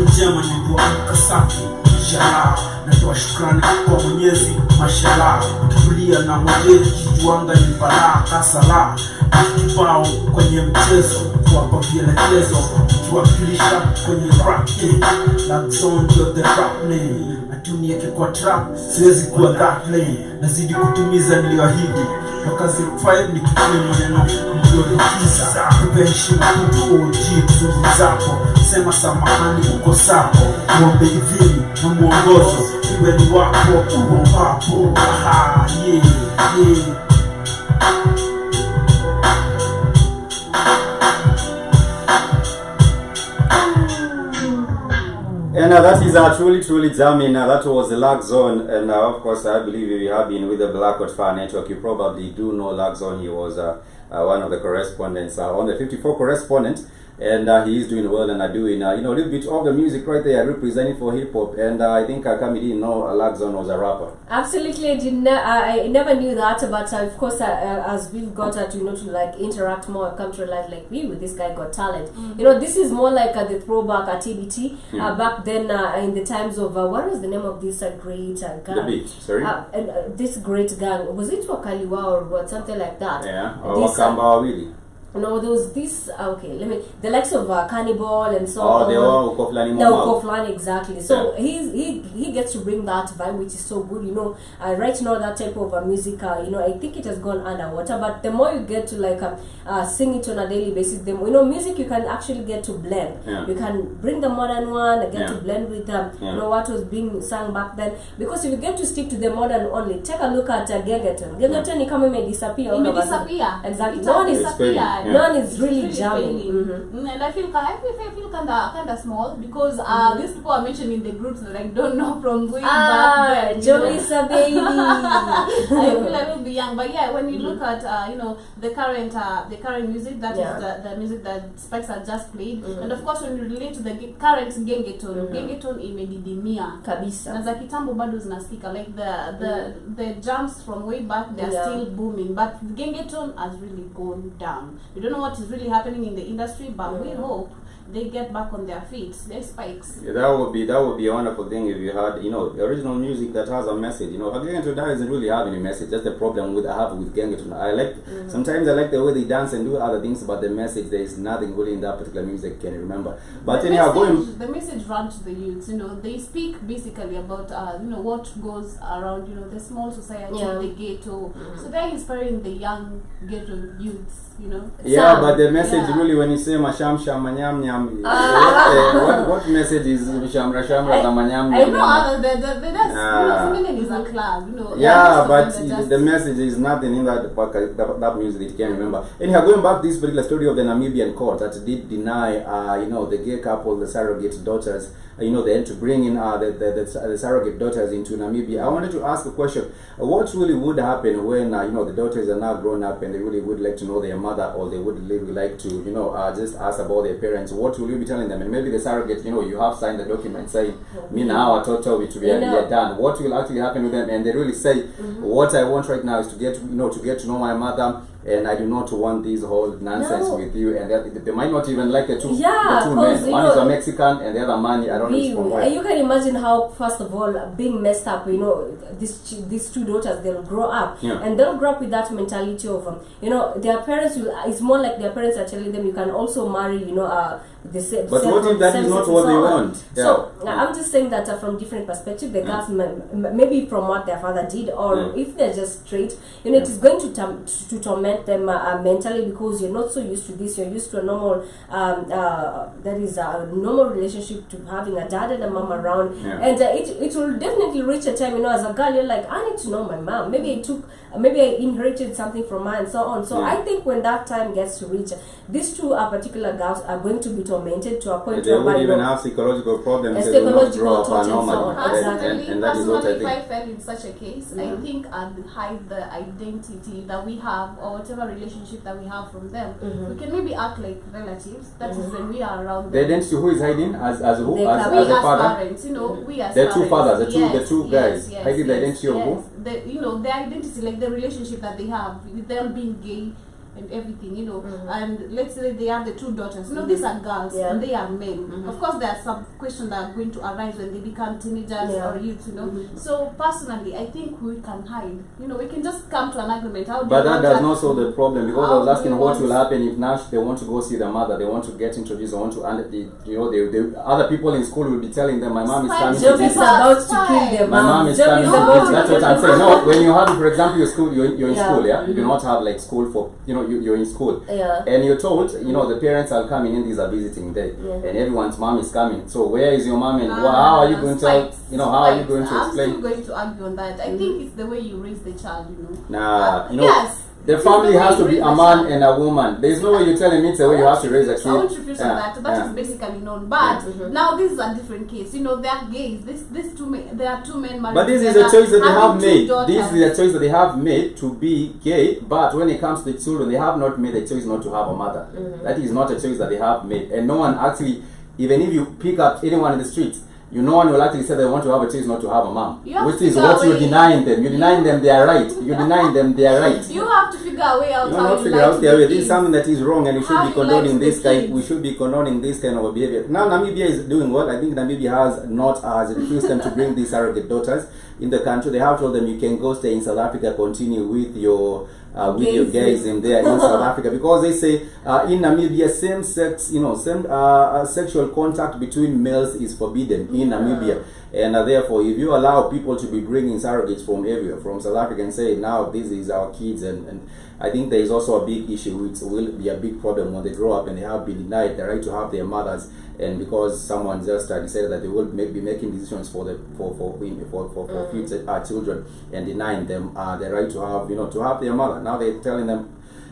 Njema nilipoamka safi inshallah, natoa shukrani kwa Mwenyezi mashallah, kutulia na mwezi kijuanga ni balaa kasala kibao kwenye mchezo kuwapa vielekezo kuwakilisha kwenye rap la zone of the rap name atunieke kwa trap siwezi kuwa that lane nazidi kutimiza niliyoahidi toka 05 nikipini maneno mlionikiza kupe heshima kutu OG kuzungu zako sema samahani uko sako muombe idhini na muongozo iwe ni wako uo papo aha yeah And that is truly jamming. That was the Lag Zone, and of course I believe we have been with the Black Hot Fan Network. You probably do know Lag Zone. He was one of the correspondents on the 54 correspondent, and he is doing well and doing a little bit of the music right there, representing for hip hop. And I think Kami didn't know Lag Zone was a rapper. Absolutely, I never knew that, but of course, as we've got to like interact more, come to realize like with this guy got talent. This is more like the throwback at TBT. Back then, in the times of what was the name of this great gang? The Beat, sorry. This great gang, was it Wakaliwa or what, something like that? Yeah, or Wakamba really. No, there was this, the likes of Cannibal and so on. Oh, they were Ukoflani Ukoflani, exactly. So he gets to bring that vibe, which is so good, right now that type of music, I think it has gone underwater, but the more you get to like sing it on a daily basis, the more, music you can actually get to blend. Yeah. You can bring the modern one, get to blend with what was being sung back then, because if you get to stick to the modern only, take a look at Gengeton. Gengeton is coming may disappear. Exactly. No one is no one is really jamming. And I feel kind of small because these people are mentioned in the groups that I don't know from way back then. Jolisa baby. I feel I will be young, but yeah, when you look at the current music, that is the music that Spikes had just played, and of course when you relate to the current gengeton, gengeton imedidimia kabisa. Na za kitambo bado zinasikika, like the jumps from way back, they're still booming, but gengeton has really gone down. We don't know what is really happening in the industry, but we hope they get back on their feet. Their spikes. Yeah, that would be a wonderful thing if you had, original music that has a message. Gangeton doesn't really have any message. That's the problem I have with Gangeton. Sometimes I like the way they dance and do other things, but the message, there is nothing really in that particular music can remember. But the anyhow, the message run to the youths. They speak basically about what goes around the small society, the ghetto. So they're inspiring the young ghetto youths. Yeah, but the message really, when you say masham sham manyam nyam, what message is shamra shamra the manyam nyam? I know other Sweden is a club, Yeah, but the message is nothing in that music that you can remember. Anyhow, going back to this particular story of the Namibian court that did deny, the gay couple, the surrogate daughters, they had to bring in the surrogate daughters into Namibia. I wanted to ask a question. What really would happen when the daughters are now grown up and they really would like to know their mother, or they would really like to just ask about their parents? What will you be telling them? And maybe the surrogate, you have signed the document saying, me now I told me to be done. What will actually happen with them? And they really say, what I want right now is to get to know my mother, and I do not want this whole nonsense with you. And they might not even like the two men. One is a Mexican and the other man, I don't know from where. You can imagine how, first of all, being messed up, these two daughters, they'll grow up. And they'll grow up with that mentality of, their parents, it's more like their parents are telling them you can also marry, the same. But what if that is not what they want? So I'm just saying that from different perspective, the girls maybe from what their father did, or if they're just straight, it is going to torment them mentally, because you're not so used to this. You're used to a normal, that is a normal relationship, to having a dad and a mom around, and it will definitely reach a time, as a girl, you're like, I need to know my mom. Maybe I inherited something from her, and so on. So I think when that time gets to reach, these two particular girls are going to be tormented to a point they would even have psychological problems. They will not grow up normally. And that is what I think. If I fell in such a case, I think I'd hide the identity that we have, or whatever relationship that we have from them. We can maybe act like relatives. That is when we are around them. The identity, who is hiding? As who? We As as father? parents, we as The parents. two fathers, the two guys. Yes, Hiding the identity of who? The identity, like the relationship that they have with them being gay and everything, and let's say they have the two daughters. These are girls and they are men. Of course, there are some questions that are going to arise when they become teenagers or youth. So personally, I think we can hide. We can just come to an agreement. But that does not solve the problem, because I was asking what will happen if now they want to go see their mother, they want to get introduced, they want to, and the other people in school will be telling them, my mom is coming to Job is about to kill their my mom is coming to visit. That's what I'm saying. No, when you have, for example, you're in school, you do not have like school for, you're in school, and you're told, the parents are coming in, these are visiting day, and everyone's mom is coming. So where is your mom, and how are you going to tell, how are you going to explain? I'm still going to argue on that. I think it's the way you raise the child, Yes. The family has to be a man and a woman. There's no way you're telling me it's the way you have to raise a kid. I won't refuse on that. That is basically known. But now this is a different case. They are gays. There are two men married. But this is a choice that they have made. This is a choice that they have made to be gay. But when it comes to the children, they have not made a choice not to have a mother. That is not a choice that they have made. And no one actually, even if you pick up anyone in the streets, no one will actually say they want to have a choice not to have a mom, which is what you're denying them. You're denying them their right. You're denying them their right. You have to figure a way out. You not figure out their way. This is something that is wrong, and we should be condoning this kind. We should be condoning this kind of behavior. Now Namibia is doing what? I think Namibia has refused them to bring these surrogate daughters in the country. They have told them you can go stay in South Africa, continue with your gayism there in South Africa, because they say in Namibia sexual contact between males is forbidden in Namibia, and therefore if you allow people to be bringing surrogates from everywhere, from South Africa, and say now this is our kids, and I think there is also a big issue, which will be a big problem when they grow up and they have been denied the right to have their mothers, and because someone just decided that they will be making decisions for future children and denying them the right to have their mother. Now they're telling them,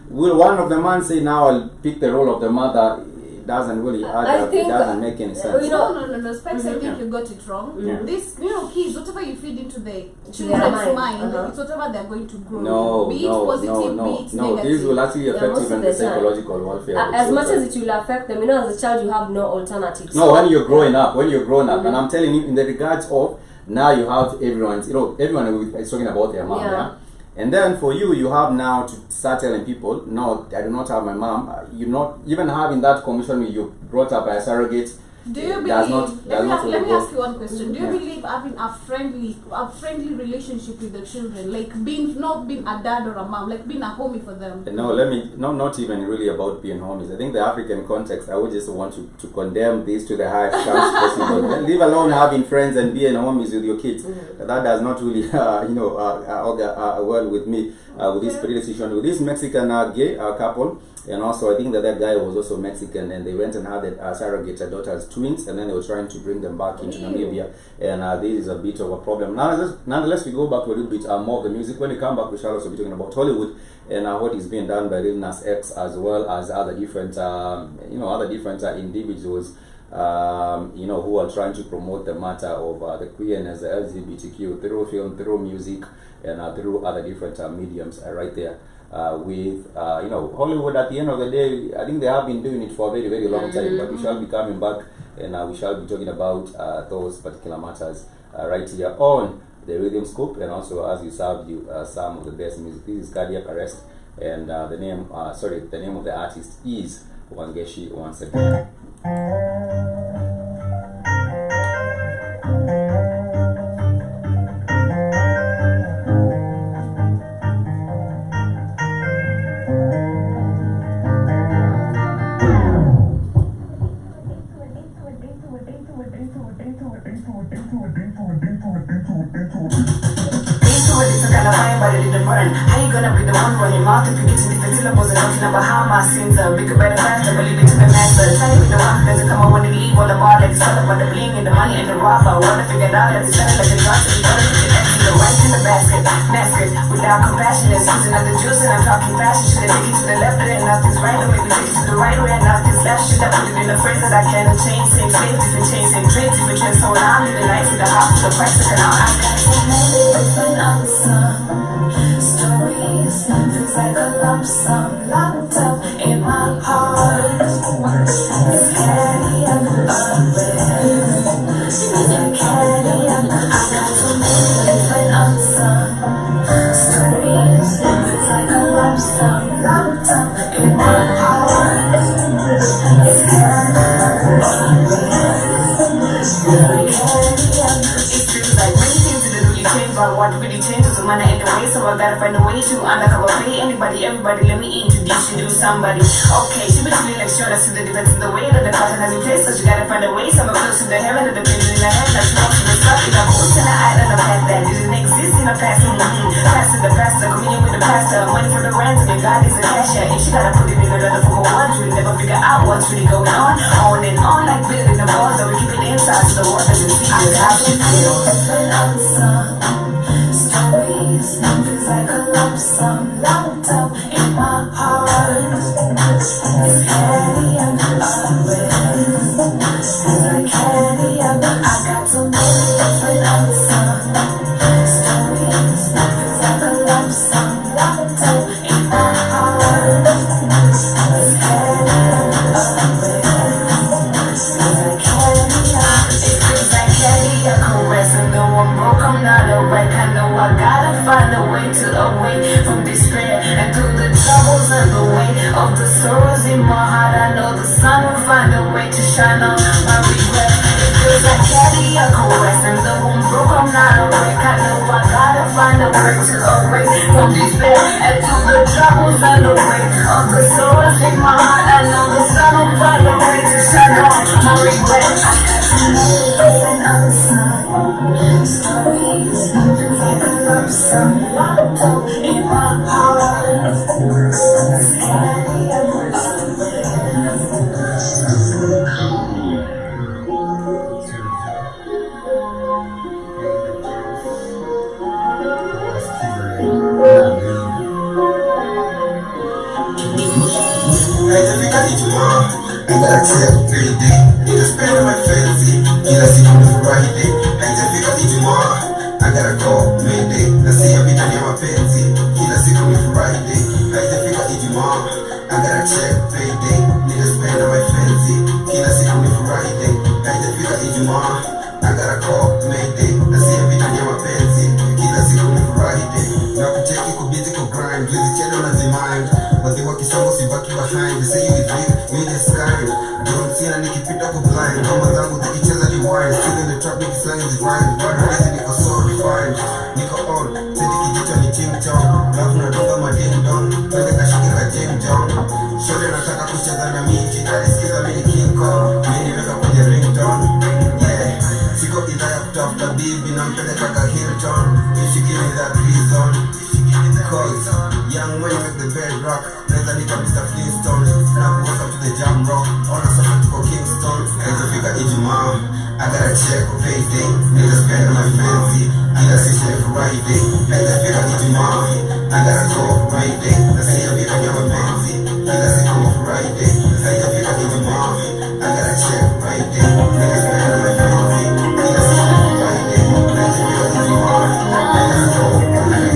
will one of the men say now I'll pick the role of the mother? It doesn't really add up. It doesn't make any sense. No, Specs, I think you got it wrong. This, kids, whatever you feed into the children's mind, it's whatever they're going to grow. No, be it positive, be it negative. This will actually affect even the psychological welfare. As much as it will affect them, as a child, you have no alternatives. No, when you're growing up, and I'm telling you, in the regards of now you have everyone is talking about their mom, And then for you, you have now to start telling people, no, I do not have my mom. You're not even having that commission you brought up by a surrogate. Do you believe? Let me ask you one question. Do you believe having a friendly relationship with the children, like not being a dad or a mom, like being a homie for them? No, not even really about being homies. I think the African context, I would just want to condemn this to the highest chance possible. Leave alone having friends and being homies with your kids. That does not really, well with me with this particular situation with this Mexican gay couple. And also, I think that guy was also Mexican, and they went and had a surrogate daughters, twins, and then they were trying to bring them back into Namibia. And this is a bit of a problem. Nonetheless, we go back to a little bit more of the music. When we come back, we shall also be talking about Hollywood and what is being done by Lil Nas X, as well as other different, individuals, who are trying to promote the matter of the queerness, the LGBTQ through film, through music, and through other different mediums right there. With Hollywood, at the end of the day, I think they have been doing it for a very, very long time, but we shall be coming back and we shall be talking about those particular matters right here on the Rhythm Scoop, and also as we serve you some of the best music. This is Cardiac Arrest, and the name of the artist is Wangeshi once again. How you gonna be the one running mouth if you get to me for syllables and nothing about how my sins are bigger, better, faster, believe it to the master. Trying to be the one who doesn't come on when they leave all the bar, like it's all about the bling and the money and the robber. Wanna figure it out, that it's better like a drop, so you gotta put it to the right in the basket. Maskers without compassion, it's using up the juice and I'm talking fashion. Should I take it to the left, but then nothing's right, or maybe take it to the right, where nothing's left. Should I put it in a phrase that I can't change? Same slave, different chains, same trade, different trends. So when I'm living life with the house, with the price, and all I got so many different answers. Stories, feels like a lump sum locked up in my heart. It's candy and feels like candy and I got so many different answers. Stories, feels like a lump sum locked up in my heart. It's candy and feels like candy and it feels like many things that really change, but what really changes the money and the way, so I gotta find a way to undercover pay anybody, everybody. Let me introduce you to somebody. Okay, she basically like sure that's the difference in the way that the pattern has in place, so you gotta find a way. So I'm close to the heaven of the pain in the head, that's close to the stuff in the boots and the island of that didn't exist in the past. Past to the pastor, communion with the pastor, money for the ransom, and God is the cashier, and she gotta put it in another for one. We never figure out what's really going on and on, like building the walls, that we keep it inside so the water doesn't see the God. Different answer. Stories, feels like a lump sum locked up in my heart. It's candy and feels like candy and I got so many different answers. Stories, feels like a lump sum locked up in my heart. It's candy and feels like candy and it feels like candy and caress. And though I'm broke, I'm not awake. I know I gotta find a way to away from despair and through the troubles and the weight of the sorrows in my heart. I know the sun will find a way to shine on my regret. It feels like candy a caress, and though I'm broke, I'm not awake. I know I gotta find a way to away from despair and through the troubles and the weight of the sorrows in my heart. I know the sun will find a way to shine on my regret. I got to know an answer. Stories, feels like a lump sum locked up in my heart. It's candy and I gotta tell every day, need to spend on my fantasy. Kila siku ni Friday, haijafika Ijumaa. I gotta call Mayday, nasikia vita ni mapenzi. Kila siku ni Friday, haijafika Ijumaa. I gotta check payday, need to spend on my fantasy. Kila siku ni Friday, haijafika Ijumaa. I gotta call Mayday, nasikia vita ni mapenzi. Kila siku ni Friday, na kucheki niko grind, lizichendo na zimind. Waziwa kisambo sibaki behind, they say you is weak, you just kind. Don't see na nikipita kwa blind, kama zangu zikicheza rewind. Still in the trap, niki slang is grind, but hizi niko so refined. Niko on, seti kijicho ni ching chong. Lafu na dunga mading dong, twende kashike ka jing jong. Shode nataka kucheza na miji, alisikiza mini King Kong. Mini weka kwenye ringtone, yeah. Siko idha ya kutafuta bibi, na mpeleka ka Hilton. If she give me that reason, cause young money make the bed rock. Neza nika Mr. Flintstone, na kuwasa to the jam rock. Ona sasa tuko Kingston, haijafika Ijumaa. I gotta check for payday, nigga spend on my fancy. I gotta see shit for Friday, haijafika Ijumaa. I gotta go for Friday, nasiya vika nyama fancy. I gotta see for Friday, haijafika Ijumaa. I gotta check for Friday, nigga spend on my fancy. I gotta see shit for Friday, haijafika Ijumaa. I gotta go for Friday.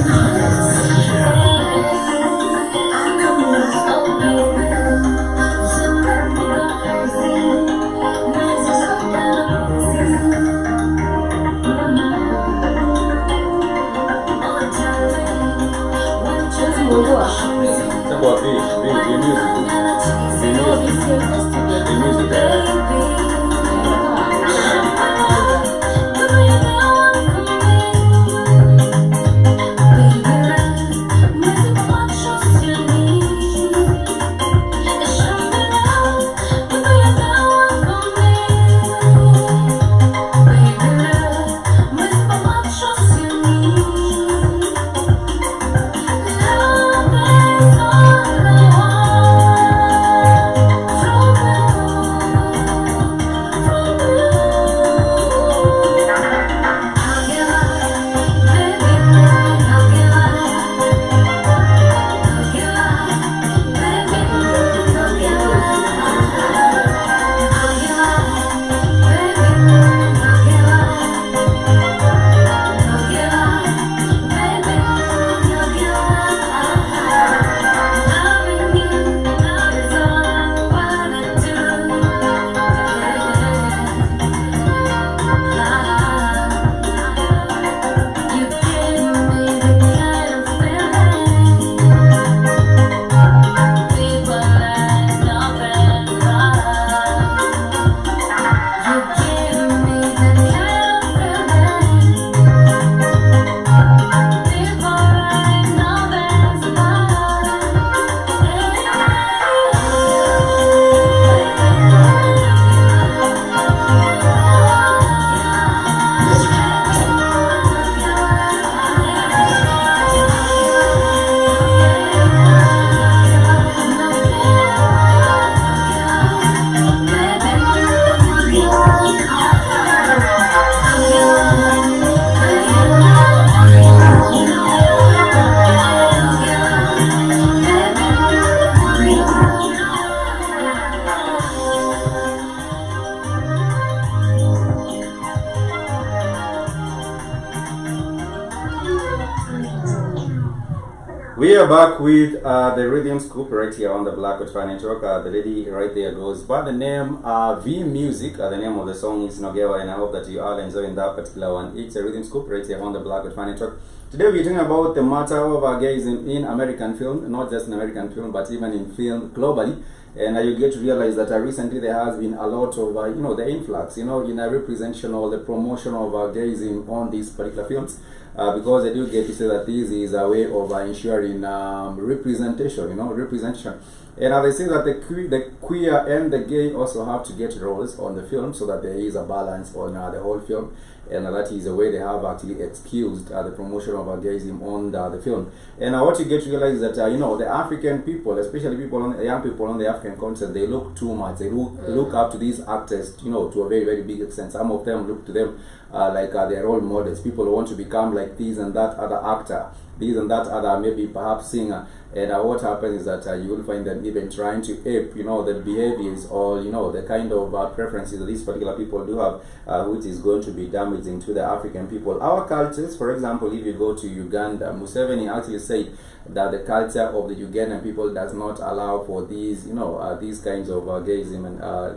We are back with the Rhythm Scoop right here on the Black Hot Fan Network. The lady right there goes by the name V Music. The name of the song is Nogewa, and I hope that you are enjoying that particular one. It's a Rhythm Scoop right here on the Black Hot Fan Network. Today we're talking about the matter of gayism in American film, not just in American film, but even in film globally. And you get to realize that recently there has been a lot of, the influx, in a representation or the promotion of gayism on these particular films. Because I do get to say that this is a way of ensuring representation, representation. And they say that the queer and the gay also have to get roles on the film so that there is a balance on the whole film. And that is the way they have actually excused the promotion of gayism on the film. And what you get to realize is that, the African people, especially young people on the African continent, they look too much. They look up to these actors, to a very, very big extent. Some of them look to them like their role models. People want to become like this and that other actor, this and that other maybe perhaps singer. And what happens is that you will find them even trying to ape, the behaviors or, the kind of preferences that these particular people do have, which is going to be damaging to the African people. Our cultures, for example, if you go to Uganda, Museveni actually said that the culture of the Ugandan people does not allow for these, these kinds of gayism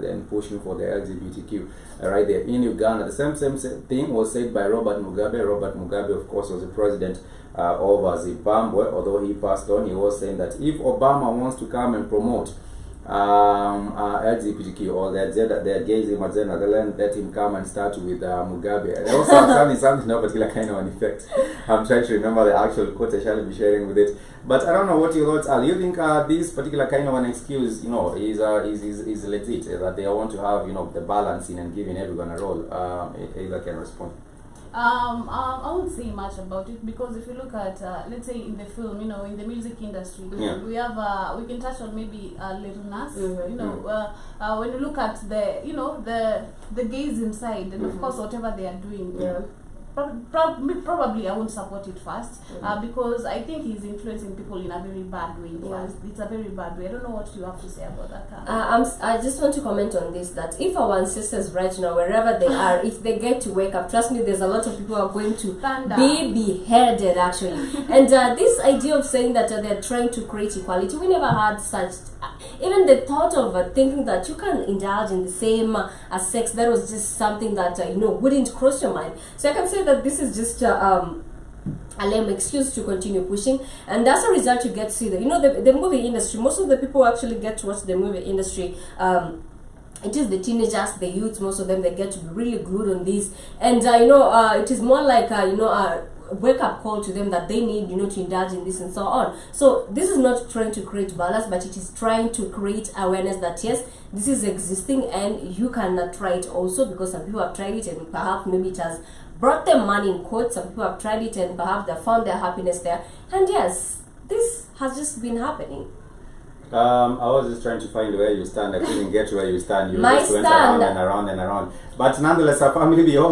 and pushing for the LGBTQ right there in Uganda. The same thing was said by Robert Mugabe. Robert Mugabe, of course, was the president of Zimbabwe. Although he passed on, he was saying that if Obama wants to come and promote LGBTQ or their gayism agenda, let him come and start with Mugabe. And also I'm something no particular kind of an effect. I'm trying to remember the actual quote I shall be sharing with it. But I don't know what your thoughts are. Do you think this particular kind of an excuse, is legit? That they want to have, the balancing and giving everyone a role? Either can respond. I won't say much about it, because if you look at, let's say in the film, in the music industry, we have, we can touch on maybe Little Nas. When you look at the gayism side, and of course whatever they are doing, probably I won't support it first, because I think he's influencing people in a very bad way. First, it's a very bad way. I don't know what you have to say about that. I just want to comment on this, that if our ancestors right now, wherever they are, if they get to wake up, trust me, there's a lot of people who are going to be beheaded actually. And this idea of saying that they're trying to create equality, we never had such, even the thought of thinking that you can indulge in the same sex, that was just something that wouldn't cross your mind. So I can say that this is just a lame excuse to continue pushing, and as a result you get to see the movie industry. Most of the people who actually get to watch the movie industry, it is the teenagers, the youths, most of them, they get to be really glued on this, and it is more like a wake-up call to them that they need to indulge in this and so on. So this is not trying to create balance, but it is trying to create awareness that yes, this is existing and you can try it also, because some people have tried it and perhaps maybe it has brought them money in quotes. Some people have tried it and perhaps they found their happiness there, and yes, this has just been happening. I was just trying to find where you stand. I couldn't get to where you stand. You My just went stand. around and around and around. But nonetheless, a family be home.